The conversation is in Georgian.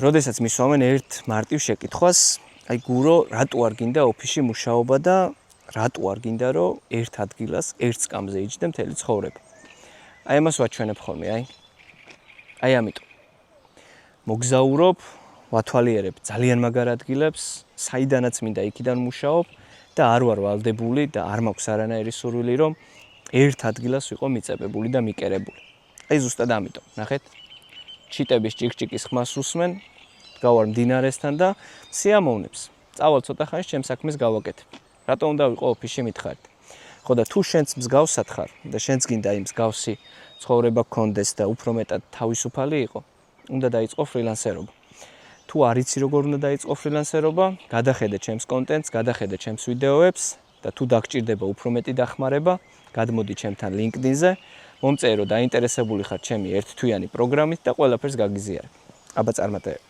როდესაც მისვამენ ერთ მარტივ შეკითხვას, აი გურო, რატო არ გინდა ოფისში მუშაობა და რატო არ გინდა რომ ერთ ადგილას, ერთ სკამზე იჯდე მთელი ცხოვრება. აი ამას ვაჩვენებ ხოლმე, აი ამიტომ. მოგზაურობ, ვათვალიერებ ძალიან მაგარ ადგილებს, საიდანაც მინდა იქიდან მუშაობ და არ ვარ ვალდებული და არ მაქვს არანაირი სურვილი რომ ერთ ადგილას ვიყო მიწებებული და მიკერებული. აი ზუსტად ამიტომ, ნახეთ. ჩიტების ჭიკჭიკის ხმას უსმენ, გავარ მდინარესთან და სიამოვნებს. წავალ ცოტა ხანში ჩემს საქმეს გავაკეთებ. რატო უნდა ვიყო ოფისში მითხარით? ხო და თუ შენც მსგავსად ხარ და შენც გინდა იმ მსგავსი ცხოვრება გქონდეს და უფრო მეტად თავისუფალი იყო, უნდა დაიწყო ფრილანსერობა. თუ არ იცი როგორ უნდა დაიწყო ფრილანსერობა, გადახედე ჩემს კონტენტს, გადახედე ჩემს ვიდეოებს და თუ დაგჭირდება უფრო მეტი დახმარება, გადმოდი ჩემთან LinkedIn-ზე, მომწერო დაინტერესებული ხარ ჩემი ერთთვიანი პროგრამით და ყველაფერს გაგიზიარებ. აბა წარმატებები.